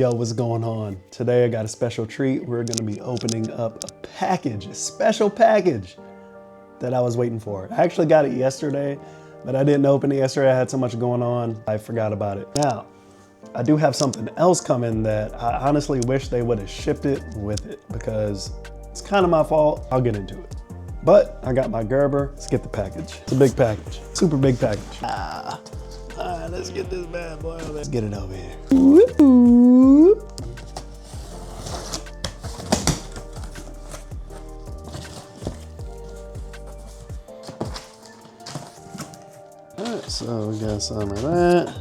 Yo, what's going on? Today I got a special treat. We're gonna be opening up a package, a special package that I was waiting for. I actually got it yesterday, but I didn't open it yesterday. I had so much going on, I forgot about it. Now, I do have something else coming that I honestly wish they would have shipped it with it because it's kind of my fault. I'll get into it. But I got my Gerber. Let's get the package. It's a big package, super big package. All right, let's get this bad boy over. Let's get it over here. Woo-hoo. All right, so we got some of that.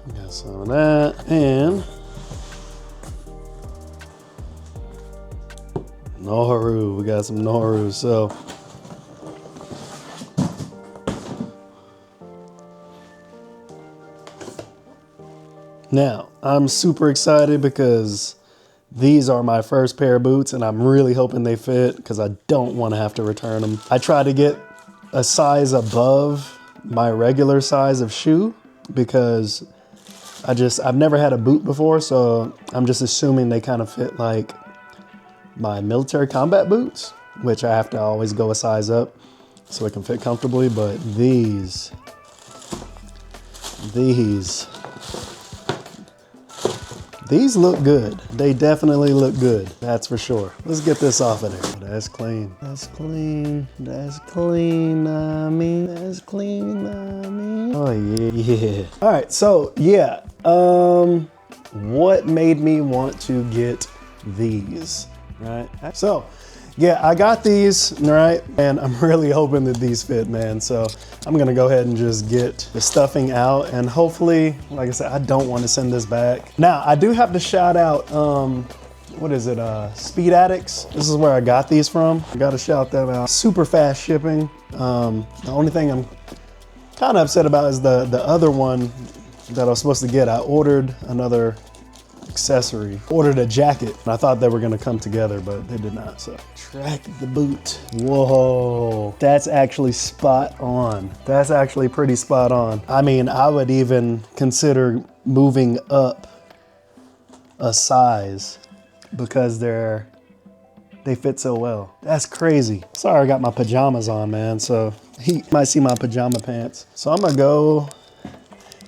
We got some of that, and Noru. We got some Noru. So now I'm super excited because these are my first pair of boots, and I'm really hoping they fit because I don't want to have to return them. I try to get a size above my regular size of shoe because I've never had a boot before, so I'm just assuming they kind of fit like my military combat boots, which I have to always go a size up so it can fit comfortably. But these look good. They definitely look good, that's for sure. Let's get this off of there. That's clean. That's clean. That's clean. That's clean. Oh yeah. All right, so yeah. What made me want to get these, right? So yeah, I got these, right? And I'm really hoping that these fit, man. So I'm gonna go ahead and just get the stuffing out, and hopefully, like I said, I don't want to send this back. Now, I do have to shout out, what is it, Speed Addicts. This is where I got these from. I gotta shout them out. Super fast shipping. The only thing I'm kind of upset about is the other one that I was supposed to get. I ordered another accessory, ordered a jacket, and I thought they were gonna come together, but they did not. So track the boot. Whoa, that's actually spot on. That's actually pretty spot on. I mean, I would even consider moving up a size because they fit so well. That's crazy. Sorry, I got my pajamas on, man, so he might see my pajama pants. So I'm gonna go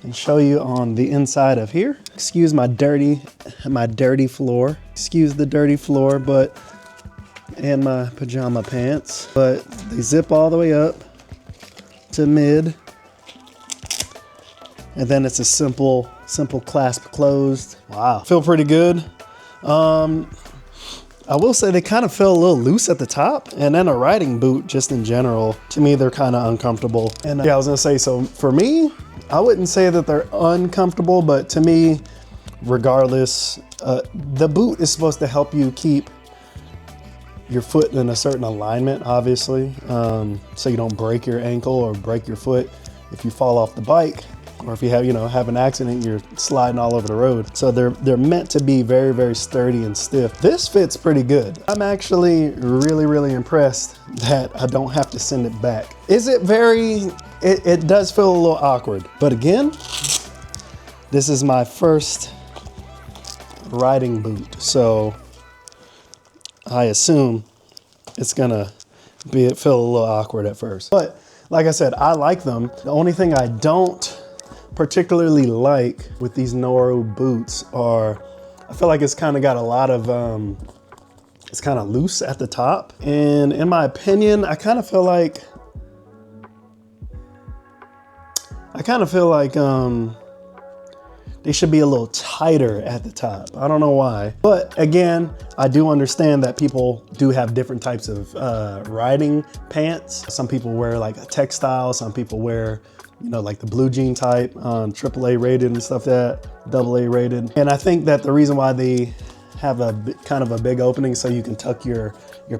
and show you on the inside of here. Excuse my dirty floor. Excuse the dirty floor, and my pajama pants. But they zip all the way up to mid. And then it's a simple clasp closed. Wow, feel pretty good. I will say they kind of feel a little loose at the top, and then a riding boot just in general, to me, they're kind of uncomfortable. And yeah, I was gonna say, so for me, I wouldn't say that they're uncomfortable, but to me, regardless, the boot is supposed to help you keep your foot in a certain alignment, obviously, so you don't break your ankle or break your foot if you fall off the bike, or if you have an accident, you're sliding all over the road. So they're meant to be very, very sturdy and stiff. This fits pretty good. I'm actually really, really impressed that I don't have to send it back. Is it very, it does feel a little awkward, but again, this is my first riding boot, so I assume it's gonna feel a little awkward at first. But like I said, I like them. The only thing I don't particularly like with these Noru boots are, I feel like it's kind of got a lot of, it's kind of loose at the top. And in my opinion, I kind of feel like they should be a little tighter at the top. I don't know why. But again, I do understand that people do have different types of riding pants. Some people wear like a textile, some people wear, like the blue jean type, AAA rated and stuff like that, AA rated. And I think that the reason why they have kind of a big opening so you can tuck your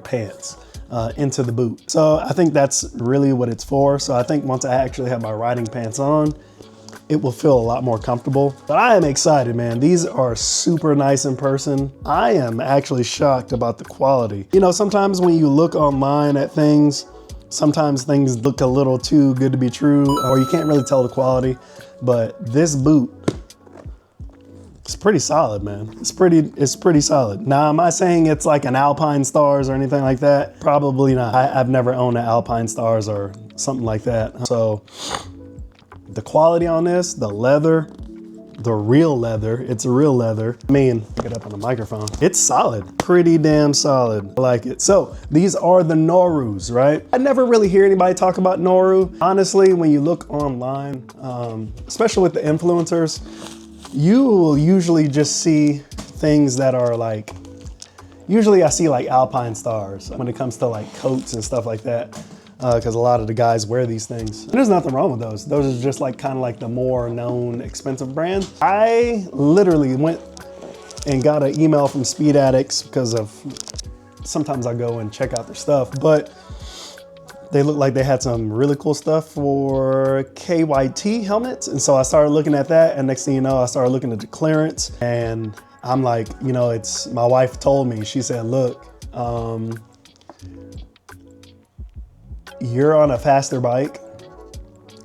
pants into the boot. So I think that's really what it's for. So I think once I actually have my riding pants on, it will feel a lot more comfortable. But I am excited, man. These are super nice in person. I am actually shocked about the quality. Sometimes when you look online at things, sometimes things look a little too good to be true, or you can't really tell the quality. But this boot It's pretty solid, man. It's pretty solid. Now, am I saying it's like an Alpine Stars or anything like that? Probably not. I've never owned an Alpine Stars or something like that. So the quality on this, the leather, the real leather, it's a real leather. I mean, pick it up on the microphone. It's solid, pretty damn solid. I like it. So these are the Norus, right? I never really hear anybody talk about Noru. Honestly, when you look online, especially with the influencers, you will usually just see things that are like, usually I see like Alpine Stars when it comes to like coats and stuff like that. Because a lot of the guys wear these things. And there's nothing wrong with those. Those are just like kind of like the more known expensive brand. I literally went and got an email from Speed Addicts because of, sometimes I go and check out their stuff, but they looked like they had some really cool stuff for KYT helmets. And so I started looking at that, and next thing you know, I started looking at the clearance, and I'm like, you know, it's, my wife told me, she said, look, you're on a faster bike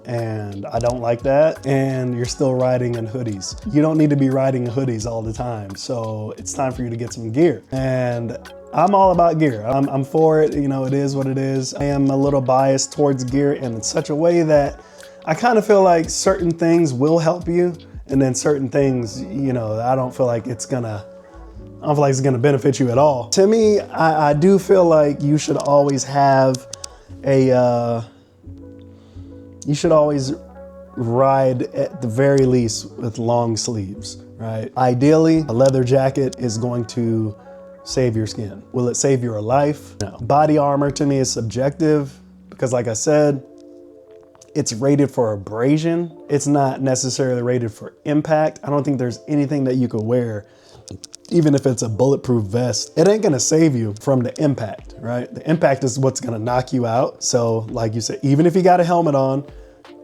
and I don't like that, and you're still riding in hoodies. You don't need to be riding in hoodies all the time. So it's time for you to get some gear. And I'm all about gear. I'm for it. You know, it is what it is. I am a little biased towards gear in such a way that I kind of feel like certain things will help you, and then certain things, you know, I don't feel like it's gonna benefit you at all. To me, I do feel like you should always have you should always ride at the very least with long sleeves, right? Ideally, a leather jacket is going to save your skin. Will it save your life? No. Body armor to me is subjective because, like I said, it's rated for abrasion. It's not necessarily rated for impact. I don't think there's anything that you could wear, even if it's a bulletproof vest, it ain't gonna save you from the impact, right? The impact is what's gonna knock you out. So like you said, even if you got a helmet on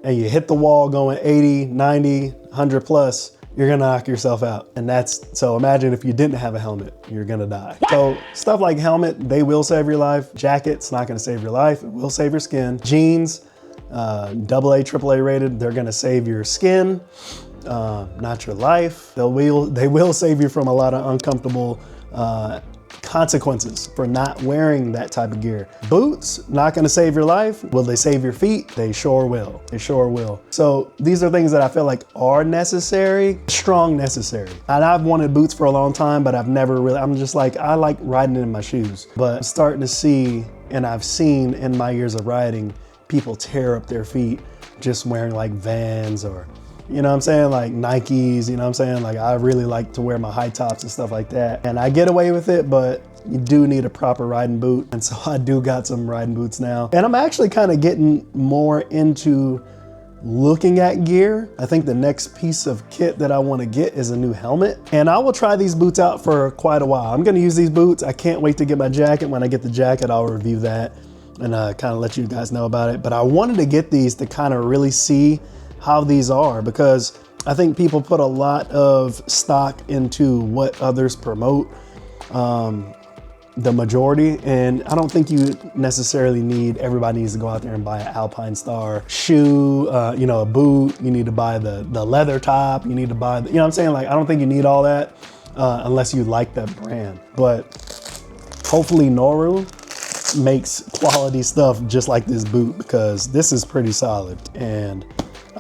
and you hit the wall going 80, 90, 100 plus, you're gonna knock yourself out. And that's, so imagine if you didn't have a helmet, you're gonna die. So stuff like helmet, they will save your life. Jacket's not gonna save your life, it will save your skin. Jeans, AA, AAA rated, they're gonna save your skin. Not your life. They will save you from a lot of uncomfortable consequences for not wearing that type of gear. Boots, not gonna save your life. Will they save your feet? They sure will. They sure will. So these are things that I feel like are necessary, strong necessary. And I've wanted boots for a long time, but I've never really, I'm just like, I like riding in my shoes. But I'm starting to see, and I've seen in my years of riding, people tear up their feet just wearing like Vans or, you know what I'm saying, like Nikes, you know what I'm saying? Like I really like to wear my high tops and stuff like that. And I get away with it, but you do need a proper riding boot. And so I do got some riding boots now. And I'm actually kind of getting more into looking at gear. I think the next piece of kit that I want to get is a new helmet. And I will try these boots out for quite a while. I'm gonna use these boots. I can't wait to get my jacket. When I get the jacket, I'll review that and kind of let you guys know about it. But I wanted to get these to kind of really see how these are, because I think people put a lot of stock into what others promote, the majority, and I don't think you necessarily need, everybody needs to go out there and buy an Alpine Star shoe, you know, a boot, you need to buy the leather top, you need to buy, you know what I'm saying? Like, I don't think you need all that unless you like that brand. But hopefully Noru makes quality stuff just like this boot, because this is pretty solid and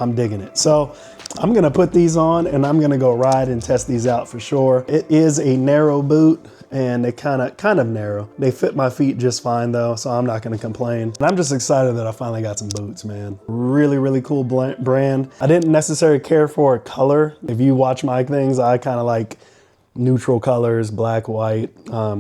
I'm digging it. So I'm gonna put these on and I'm gonna go ride and test these out for sure. It is a narrow boot and they kind of narrow. They fit my feet just fine though, so I'm not gonna complain. And I'm just excited that I finally got some boots, man. Really, really cool brand. I didn't necessarily care for a color. If you watch my things, I kind of like neutral colors, black, white,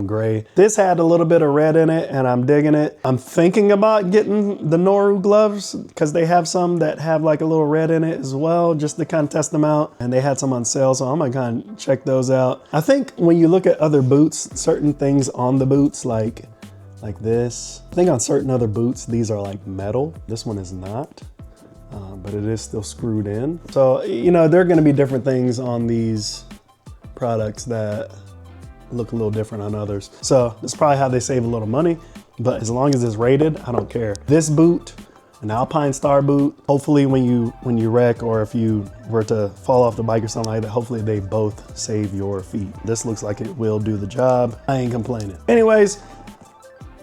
gray. This had a little bit of red in it and I'm digging it. I'm thinking about getting the Noru gloves because they have some that have like a little red in it as well, just to kind of test them out. And they had some on sale, so I'm gonna kind of check those out. I think when you look at other boots, certain things on the boots, like this, I think on certain other boots, these are like metal. This one is not, but it is still screwed in. So, you know, there are gonna be different things on these products that look a little different on others. So that's probably how they save a little money, but as long as it's rated, I don't care. This boot, an Alpine Star boot. Hopefully when you wreck, or if you were to fall off the bike or something like that, hopefully they both save your feet. This looks like it will do the job. I ain't complaining. Anyways,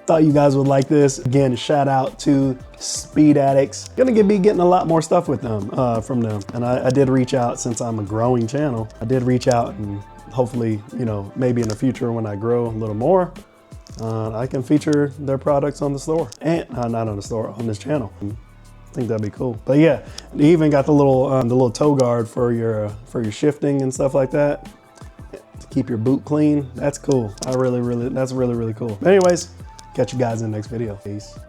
thought you guys would like this. Again, shout out to Speed Addicts. Gonna be getting a lot more stuff with them, from them. And I did reach out, since I'm a growing channel. I did reach out, and hopefully, you know, maybe in the future when I grow a little more, I can feature their products on the store. And not on the store, on this channel. I think that'd be cool. But yeah, they even got the little toe guard for your shifting and stuff like that, to keep your boot clean. That's cool. That's really, really cool. But anyways, catch you guys in the next video. Peace.